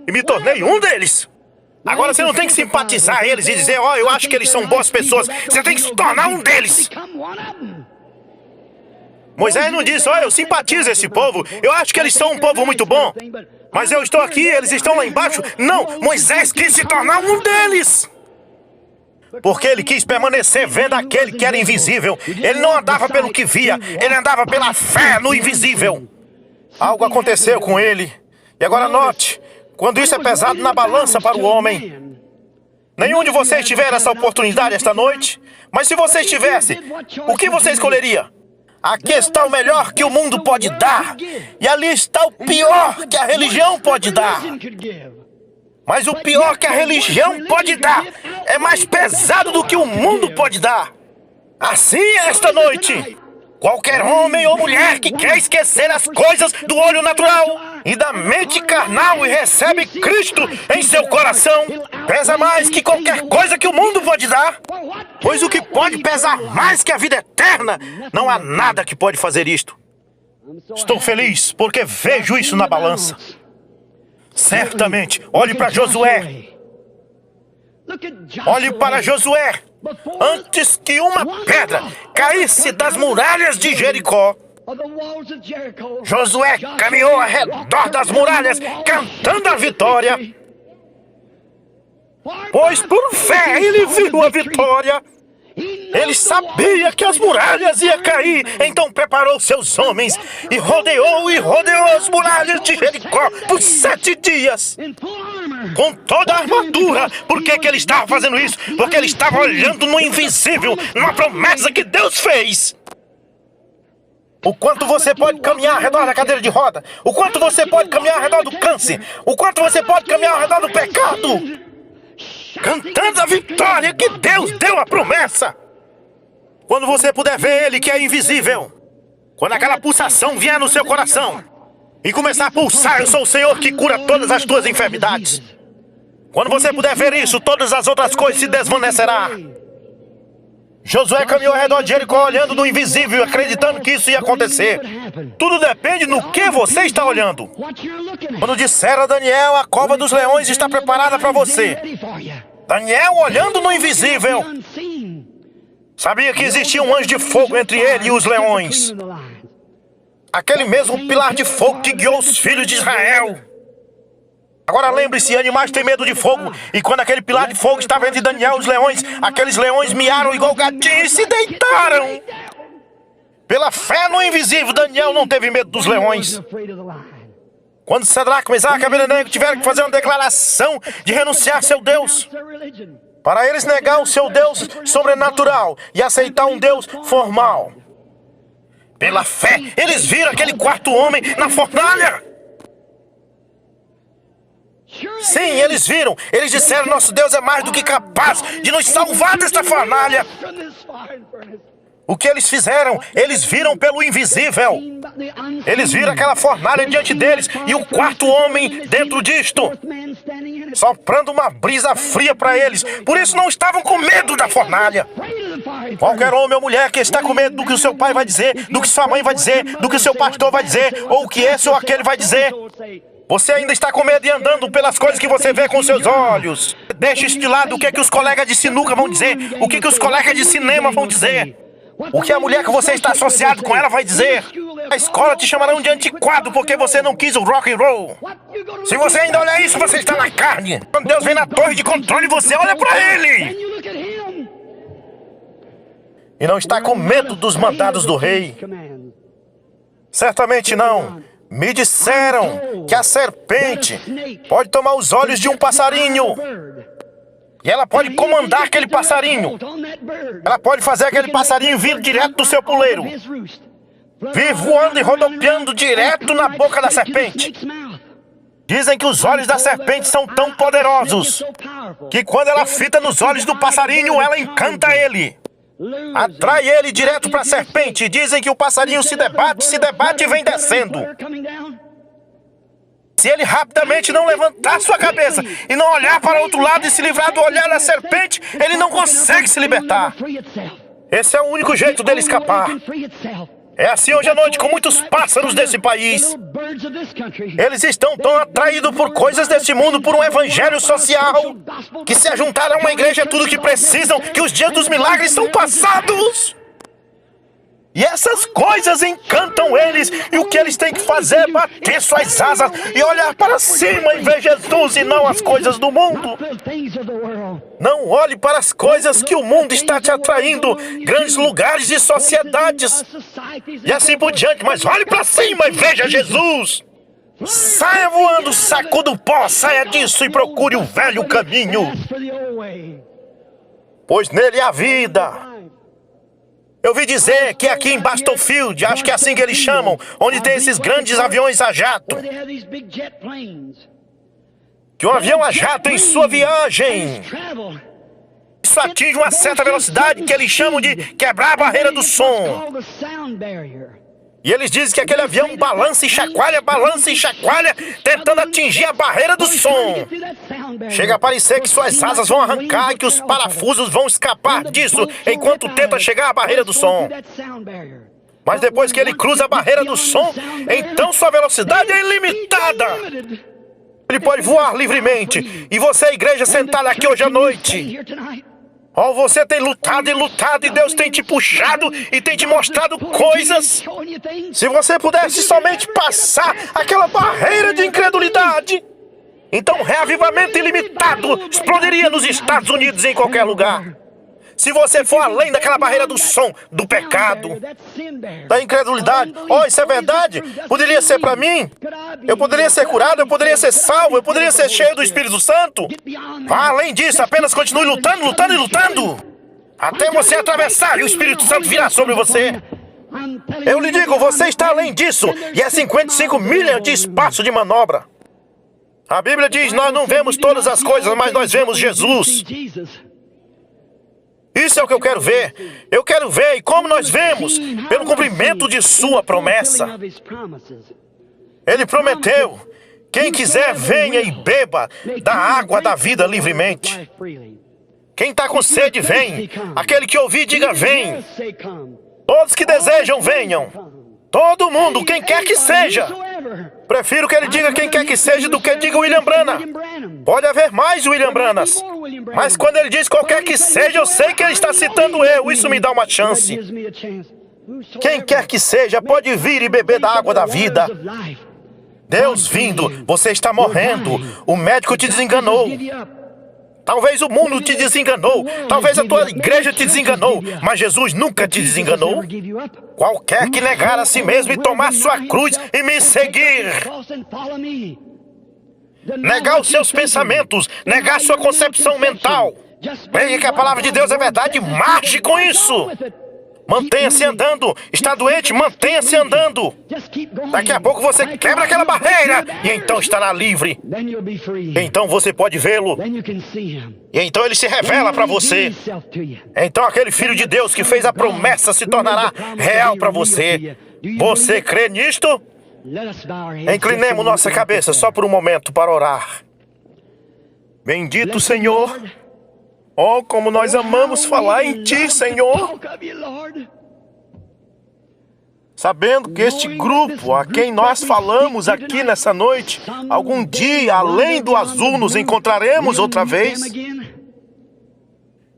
[SPEAKER 1] E me tornei um deles. Agora você não tem que simpatizar eles e dizer: ó, eu acho que eles são boas pessoas. Você tem que se tornar um deles. Moisés não disse: ó, eu simpatizo esse povo. Eu acho que eles são um povo muito bom. Mas eu estou aqui, eles estão lá embaixo. Não, Moisés quis se tornar um deles. Porque ele quis permanecer vendo aquele que era invisível. Ele não andava pelo que via, ele andava pela fé no invisível. Algo aconteceu com ele. E agora note, quando isso é pesado na balança para o homem. Nenhum de vocês tiver essa oportunidade esta noite. Mas se vocês tivessem, o que você escolheria? Aqui está o melhor que o mundo pode dar. E ali está o pior que a religião pode dar. Mas o pior que a religião pode dar é mais pesado do que o mundo pode dar. Assim, esta noite, qualquer homem ou mulher que quer esquecer as coisas do olho natural e da mente carnal e recebe Cristo em seu coração, pesa mais que qualquer coisa que o mundo pode dar. Pois o que pode pesar mais que a vida eterna, não há nada que pode fazer isto. Estou feliz porque vejo isso na balança. Certamente, olhe para Josué. Olhe para Josué. Antes que uma pedra caísse das muralhas de Jericó, Josué caminhou ao redor das muralhas, cantando a vitória. Pois por fé ele viu a vitória. Ele sabia que as muralhas iam cair, então preparou seus homens e rodeou as muralhas de Jericó por 7 dias. Com toda a armadura. Por que ele estava fazendo isso? Porque ele estava olhando no invisível, numa promessa que Deus fez. O quanto você pode caminhar ao redor da cadeira de roda, o quanto você pode caminhar ao redor do câncer, o quanto você pode caminhar ao redor do pecado, cantando a vitória que Deus deu a promessa. Quando você puder ver Ele que é invisível, quando aquela pulsação vier no seu coração e começar a pulsar: eu sou o Senhor que cura todas as tuas enfermidades. Quando você puder ver isso, todas as outras coisas se desvanecerão. Josué caminhou ao redor de Jericó olhando no invisível, acreditando que isso ia acontecer. Tudo depende no que você está olhando. Quando disseram a Daniel: a cova dos leões está preparada para você, Daniel olhando no invisível sabia que existia um anjo de fogo entre ele e os leões. Aquele mesmo pilar de fogo que guiou os filhos de Israel. Agora lembre-se, animais têm medo de fogo. E quando aquele pilar de fogo estava entre Daniel e os leões, aqueles leões miaram igual gatinhos e se deitaram. Pela fé no invisível, Daniel não teve medo dos leões. Quando Sadraque, Mesaque e Abednego tiveram que fazer uma declaração de renunciar a seu Deus, para eles negar o seu Deus sobrenatural e aceitar um Deus formal. Pela fé, eles viram aquele quarto homem na fornalha. Sim, eles viram. Eles disseram: nosso Deus é mais do que capaz de nos salvar desta fornalha. O que eles fizeram? Eles viram pelo invisível. Eles viram aquela fornalha diante deles e o quarto homem dentro disto, soprando uma brisa fria para eles. Por isso não estavam com medo da fornalha. Qualquer homem ou mulher que está com medo do que o seu pai vai dizer, do que sua mãe vai dizer, do que o seu pastor vai dizer, ou o que esse ou aquele vai dizer, você ainda está com medo e andando pelas coisas que você vê com seus olhos. Deixe isso de lado. O que os colegas de sinuca vão dizer, o que os colegas de cinema vão dizer, o que a mulher que você está associado com ela vai dizer. A escola te chamarão de antiquado porque você não quis o rock and roll. Se você ainda olha isso, você está na carne. Quando Deus vem na torre de controle, você olha para Ele. E não está com medo dos mandados do rei. Certamente não. Me disseram que a serpente pode tomar os olhos de um passarinho. E ela pode comandar aquele passarinho. Ela pode fazer aquele passarinho vir direto do seu puleiro. Vir voando e rodopiando direto na boca da serpente. Dizem que os olhos da serpente são tão poderosos que quando ela fita nos olhos do passarinho, ela encanta ele. Atrai ele direto para a serpente. Dizem que o passarinho se debate e vem descendo. Se ele rapidamente não levantar sua cabeça e não olhar para o outro lado e se livrar do olhar da serpente, ele não consegue se libertar. Esse é o único jeito dele escapar. É assim hoje à noite com muitos pássaros desse país. Eles estão tão atraídos por coisas deste mundo, por um evangelho social, que se ajuntar a uma igreja é tudo o que precisam, que os dias dos milagres são passados. E essas coisas encantam eles, e o que eles têm que fazer é bater suas asas e olhar para cima e ver Jesus e não as coisas do mundo. Não olhe para as coisas que o mundo está te atraindo, grandes lugares e sociedades, e assim por diante, mas olhe para cima e veja Jesus. Saia voando, sacuda o pó, saia disso e procure o velho caminho, pois nele há vida. Eu ouvi dizer que aqui em Battlefield, acho que é assim que eles chamam, onde tem esses grandes aviões a jato, que um avião a jato em sua viagem, isso atinge uma certa velocidade que eles chamam de quebrar a barreira do som. E eles dizem que aquele avião balança e chacoalha, tentando atingir a barreira do som. Chega a parecer que suas asas vão arrancar e que os parafusos vão escapar disso enquanto tenta chegar à barreira do som. Mas depois que ele cruza a barreira do som, então sua velocidade é ilimitada. Ele pode voar livremente. E você, igreja, sentada aqui hoje à noite, oh, você tem lutado e Deus tem te puxado e tem te mostrado coisas. Se você pudesse somente passar aquela barreira de incredulidade, então reavivamento ilimitado explodiria nos Estados Unidos e em qualquer lugar. Se você for além daquela barreira do som, do pecado, da incredulidade, oh, isso é verdade? Poderia ser para mim? Eu poderia ser curado, eu poderia ser salvo, eu poderia ser cheio do Espírito Santo? Vá além disso, apenas continue lutando, até você atravessar e o Espírito Santo virá sobre você. Eu lhe digo, você está além disso, e é 55 milhas de espaço de manobra. A Bíblia diz, nós não vemos todas as coisas, mas nós vemos Jesus. Isso é o que eu quero ver. Eu quero ver, e como nós vemos, pelo cumprimento de sua promessa. Ele prometeu, quem quiser venha e beba da água da vida livremente. Quem está com sede, vem. Aquele que ouvir, diga, vem. Todos que desejam, venham. Todo mundo, quem quer que seja. Prefiro que ele diga quem quer que seja do que diga William Branham. Pode haver mais William Branhams, mas quando ele diz qualquer que seja, eu sei que ele está citando eu. Isso me dá uma chance. Quem quer que seja, pode vir e beber da água da vida. Deus vindo, você está morrendo. O médico te desenganou. Talvez o mundo te desenganou. Talvez a tua igreja te desenganou. Mas Jesus nunca te desenganou. Qualquer que negar a si mesmo e tomar sua cruz e me seguir. Negar os seus pensamentos. Negar sua concepção mental. Veja que a palavra de Deus é verdade. Marche com isso. Mantenha-se andando. Está doente? Mantenha-se andando. Daqui a pouco você quebra aquela barreira e então estará livre. Então você pode vê-lo. E então ele se revela para você. Então aquele Filho de Deus que fez a promessa se tornará real para você. Você crê nisto? Inclinemos nossa cabeça só por um momento para orar. Bendito Senhor. Oh, como nós amamos falar em Ti, Senhor. Sabendo que este grupo a quem nós falamos aqui nessa noite, algum dia, além do azul, nos encontraremos outra vez.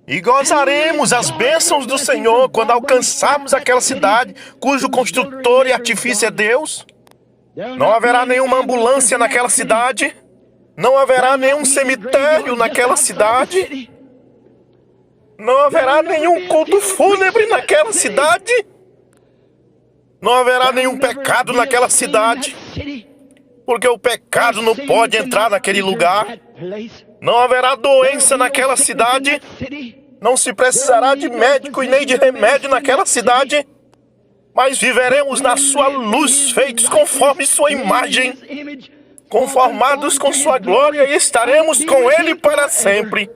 [SPEAKER 1] E gozaremos as bênçãos do Senhor quando alcançarmos aquela cidade cujo construtor e artifício é Deus. Não haverá nenhuma ambulância naquela cidade. Não haverá nenhum cemitério naquela cidade. Não haverá nenhum culto fúnebre naquela cidade. Não haverá nenhum pecado naquela cidade. Porque o pecado não pode entrar naquele lugar. Não haverá doença naquela cidade. Não se precisará de médico e nem de remédio naquela cidade. Mas viveremos na sua luz, feitos conforme sua imagem, conformados com sua glória, e estaremos com Ele para sempre.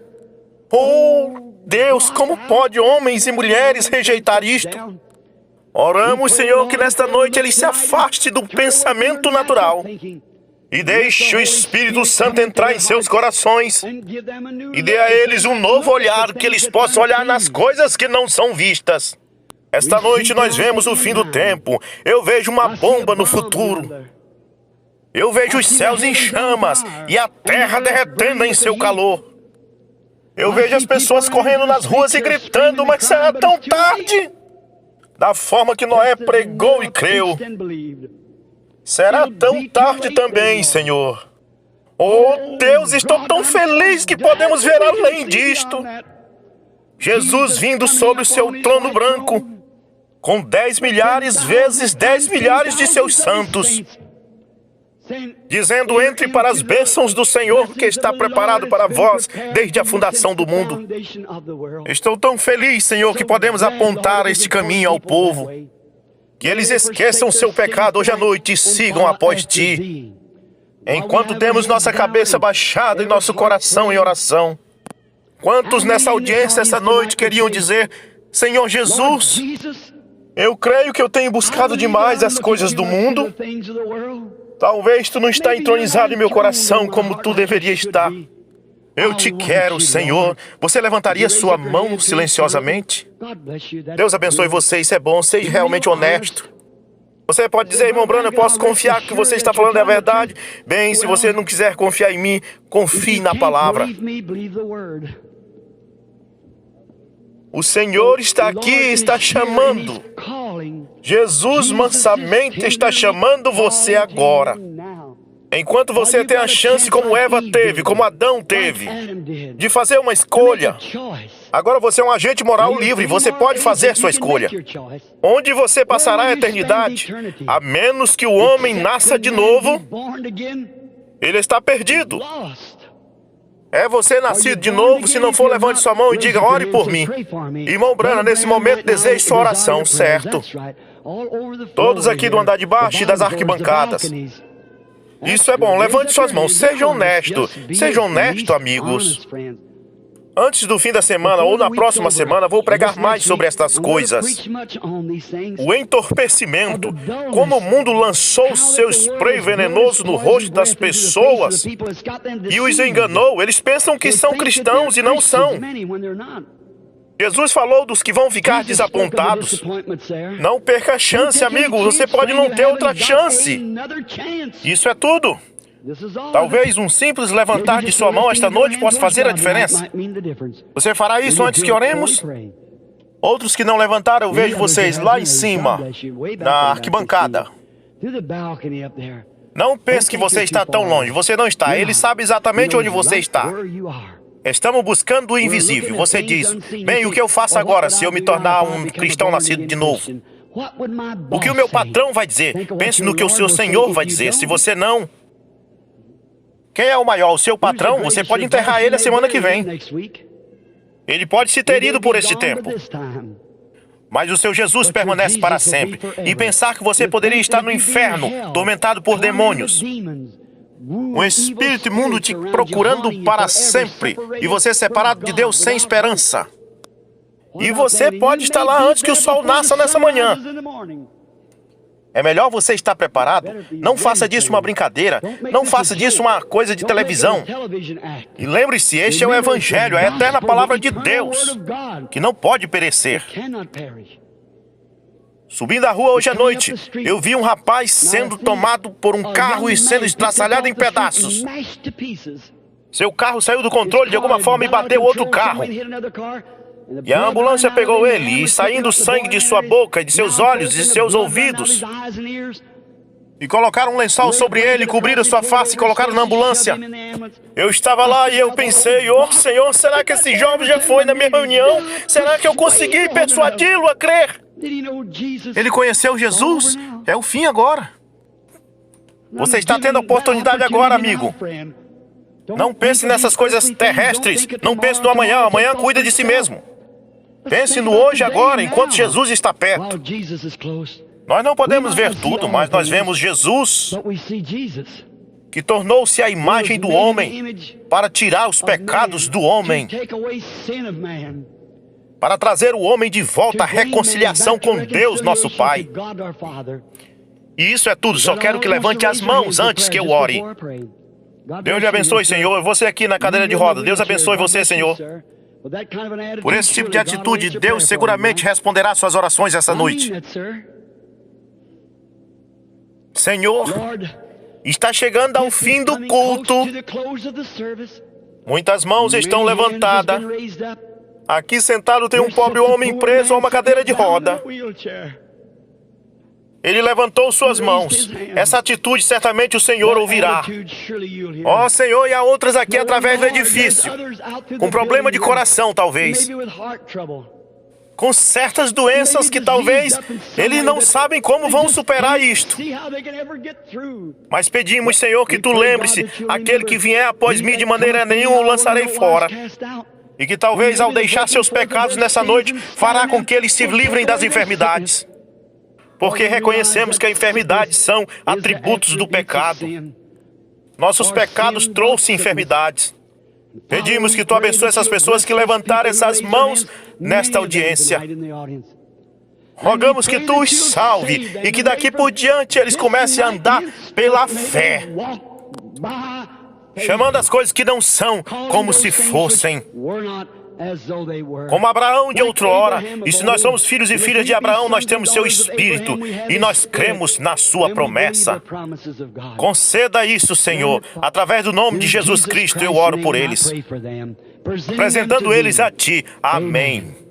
[SPEAKER 1] Oh, Deus, como pode homens e mulheres rejeitar isto? Oramos, Senhor, que nesta noite Ele se afaste do pensamento natural e deixe o Espírito Santo entrar em seus corações e dê a eles um novo olhar, que eles possam olhar nas coisas que não são vistas. Esta noite nós vemos o fim do tempo. Eu vejo uma bomba no futuro. Eu vejo os céus em chamas e a terra derretendo em seu calor. Eu vejo as pessoas correndo nas ruas e gritando, mas será tão tarde. Da forma que Noé pregou e creu. Será tão tarde também, Senhor. Oh, Deus, estou tão feliz que podemos ver além disto. Jesus vindo sobre o seu trono branco, com 10 milhares vezes 10 milhares de seus santos, dizendo: entre para as bênçãos do Senhor que está preparado para vós desde a fundação do mundo. Estou tão feliz, Senhor, que podemos apontar este caminho ao povo, que eles esqueçam seu pecado hoje à noite e sigam após Ti, enquanto temos nossa cabeça baixada e nosso coração em oração. Quantos nessa audiência esta noite queriam dizer: Senhor Jesus, eu creio que eu tenho buscado demais as coisas do mundo. Talvez Tu não está entronizado em meu coração como Tu deveria estar. Eu Te quero, Senhor. Você levantaria sua mão silenciosamente? Deus abençoe você, isso é bom. Seja realmente honesto. Você pode dizer: irmão Branham, eu posso confiar que você está falando a verdade? Bem, se você não quiser confiar em mim, confie na palavra. O Senhor está aqui, está chamando. Jesus mansamente está chamando você agora. Enquanto você tem a chance, como Eva teve, como Adão teve, de fazer uma escolha, agora você é um agente moral livre, você pode fazer sua escolha. Onde você passará a eternidade, a menos que o homem nasça de novo, ele está perdido. É você nascido de novo? Se não for, levante sua mão e diga: ore por mim. Irmão Branham, nesse momento desejo sua oração, certo? Todos aqui do andar de baixo e das arquibancadas. Isso é bom, levante suas mãos, seja honesto. Seja honesto, amigos. Antes do fim da semana ou na próxima semana, vou pregar mais sobre estas coisas. O entorpecimento, como o mundo lançou seu spray venenoso no rosto das pessoas e os enganou. Eles pensam que são cristãos e não são. Jesus falou dos que vão ficar desapontados. Não perca a chance, amigo. Você pode não ter outra chance. Isso é tudo. Talvez um simples levantar de sua mão esta noite possa fazer a diferença. Você fará isso antes que oremos? Outros que não levantaram, eu vejo vocês lá em cima, na arquibancada. Não pense que você está tão longe. Você não está. Ele sabe exatamente onde você está. Estamos buscando o invisível. Você diz: bem, o que eu faço agora se eu me tornar um cristão nascido de novo? O que o meu patrão vai dizer? Pense no que o seu Senhor vai dizer. Se você não... Quem é o maior? O seu patrão? Você pode enterrar ele a semana que vem. Ele pode se ter ido por este tempo. Mas o seu Jesus permanece para sempre. E pensar que você poderia estar no inferno, tormentado por demônios, um espírito imundo te procurando para sempre, e você separado de Deus sem esperança. E você pode estar lá antes que o sol nasça nessa manhã. É melhor você estar preparado. Não faça disso uma brincadeira. Não faça disso uma coisa de televisão. E lembre-se, este é o Evangelho, a eterna palavra de Deus, que não pode perecer. Subindo a rua hoje à noite, eu vi um rapaz sendo tomado por um carro e sendo estraçalhado em pedaços. Seu carro saiu do controle de alguma forma e bateu outro carro. E a ambulância pegou ele, e saindo sangue de sua boca, de seus olhos e de seus ouvidos. E colocaram um lençol sobre ele, cobriram sua face e colocaram na ambulância. Eu estava lá e eu pensei, oh Senhor, será que esse jovem já foi na minha reunião? Será que eu consegui persuadi-lo a crer? Ele conheceu Jesus? É o fim agora. Você está tendo a oportunidade agora, amigo. Não pense nessas coisas terrestres. Não pense no amanhã. Amanhã cuida de si mesmo. Pense no hoje agora, enquanto Jesus está perto. Nós não podemos ver tudo, mas nós vemos Jesus, que tornou-se a imagem do homem para tirar os pecados do homem, para trazer o homem de volta à reconciliação com Deus, nosso Pai. E isso é tudo. Só quero que levante as mãos antes que eu ore. Deus lhe abençoe, Senhor. Você aqui na cadeira de roda. Deus abençoe você, Senhor. Por esse tipo de atitude, Deus seguramente responderá suas orações essa noite. Senhor, está chegando ao fim do culto. Muitas mãos estão levantadas. Aqui sentado tem um pobre homem preso a uma cadeira de roda. Ele levantou suas mãos. Essa atitude certamente o Senhor ouvirá. Ó Senhor, e há outras aqui através do edifício, com problema de coração talvez, com certas doenças que talvez eles não sabem como vão superar isto. Mas pedimos, Senhor, que Tu lembre-se, aquele que vier após mim de maneira nenhuma o lançarei fora. E que talvez ao deixar seus pecados nessa noite, fará com que eles se livrem das enfermidades. Porque reconhecemos que a enfermidade são atributos do pecado. Nossos pecados trouxeram enfermidades. Pedimos que Tu abençoe essas pessoas que levantaram essas mãos nesta audiência. Rogamos que Tu os salve e que daqui por diante eles comecem a andar pela fé, chamando as coisas que não são como se fossem. Como Abraão de outrora, e se nós somos filhos e filhas de Abraão, nós temos seu espírito, e nós cremos na sua promessa. Conceda isso, Senhor, através do nome de Jesus Cristo eu oro por eles, apresentando eles a Ti. Amém.